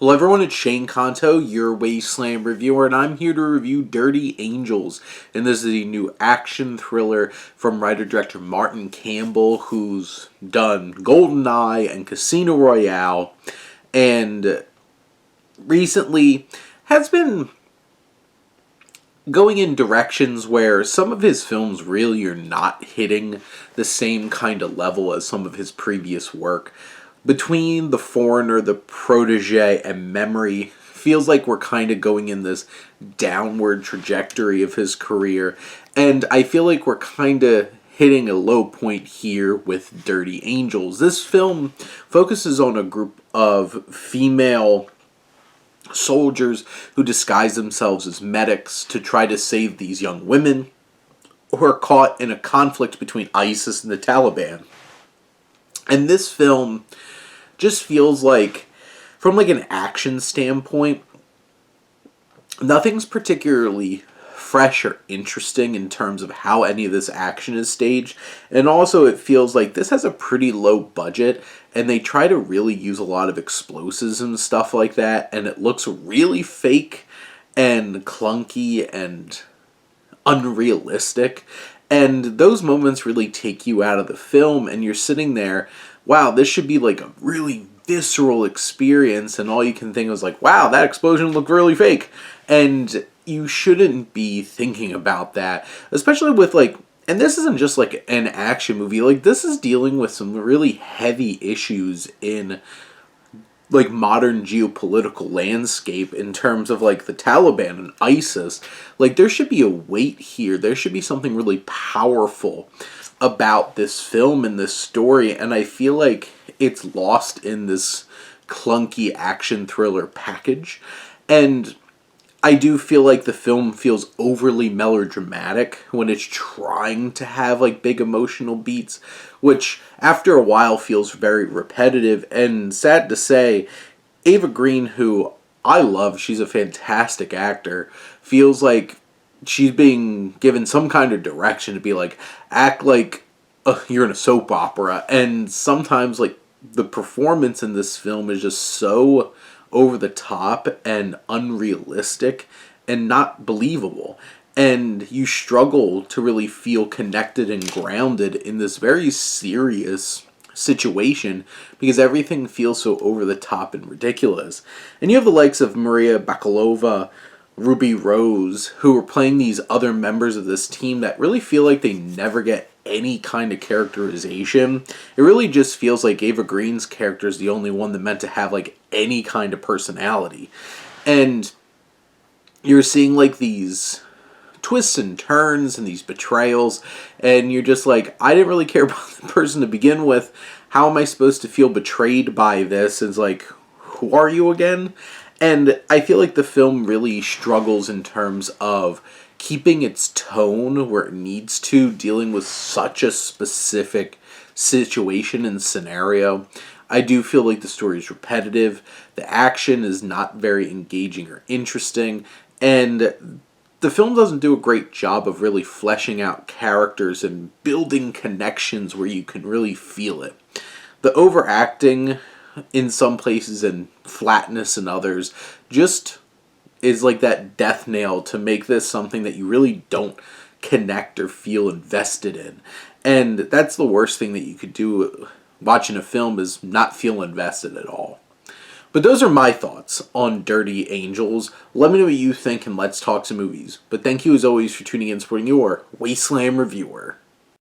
Hello everyone, it's Shane Kanto, your Wasteland reviewer, and I'm here to review Dirty Angels. And this is a new action thriller from writer-director Martin Campbell, who's done GoldenEye and Casino Royale, and recently has been going in directions where some of his films really are not hitting the same kind of level as some of his previous work. Between The Foreigner, The Protege, and Memory, feels like we're kind of going in this downward trajectory of his career, and I feel like we're kind of hitting a low point here with Dirty Angels. This film focuses on a group of female soldiers who disguise themselves as medics to try to save these young women who are caught in a conflict between ISIS and the Taliban. And this film just feels like, from like an action standpoint, nothing's particularly fresh or interesting in terms of how any of this action is staged. And also it feels like this has a pretty low budget and they try to really use a lot of explosives and stuff like that, and it looks really fake and clunky and unrealistic. And those moments really take you out of the film, and you're sitting there, wow, this should be like a really visceral experience, and all you can think is like, wow, that explosion looked really fake. And you shouldn't be thinking about that, especially with like, and this isn't just like an action movie, like this is dealing with some really heavy issues in like modern geopolitical landscape in terms of like the Taliban and ISIS. Like there should be a weight here. There should be something really powerful about this film and this story, and I feel like it's lost in this clunky action thriller package. And I do feel like the film feels overly melodramatic when it's trying to have like big emotional beats, which after a while feels very repetitive. And sad to say, Ava Green, who I love, she's a fantastic actor, feels like she's being given some kind of direction to be like, act like you're in a soap opera. And sometimes like the performance in this film is just so over the top and unrealistic and not believable. And you struggle to really feel connected and grounded in this very serious situation because everything feels so over the top and ridiculous. And you have the likes of Maria Bakalova, Ruby Rose, who are playing these other members of this team that really feel like they never get any kind of characterization. It really just feels like Ava Green's character is the only one that meant to have like any kind of personality. And you're seeing like these twists and turns and these betrayals, and you're just like, I didn't really care about the person to begin with. How am I supposed to feel betrayed by this? It's like, who are you again? And I feel like the film really struggles in terms of keeping its tone where it needs to, dealing with such a specific situation and scenario. I do feel like the story is repetitive, the action is not very engaging or interesting, and the film doesn't do a great job of really fleshing out characters and building connections where you can really feel it. The overacting in some places and flatness in others just is like that death nail to make this something that you really don't connect or feel invested in. And that's the worst thing that you could do watching a film, is not feel invested at all. But those are my thoughts on Dirty Angels. Let me know what you think and let's talk some movies. But thank you as always for tuning in and supporting your Wasteland reviewer.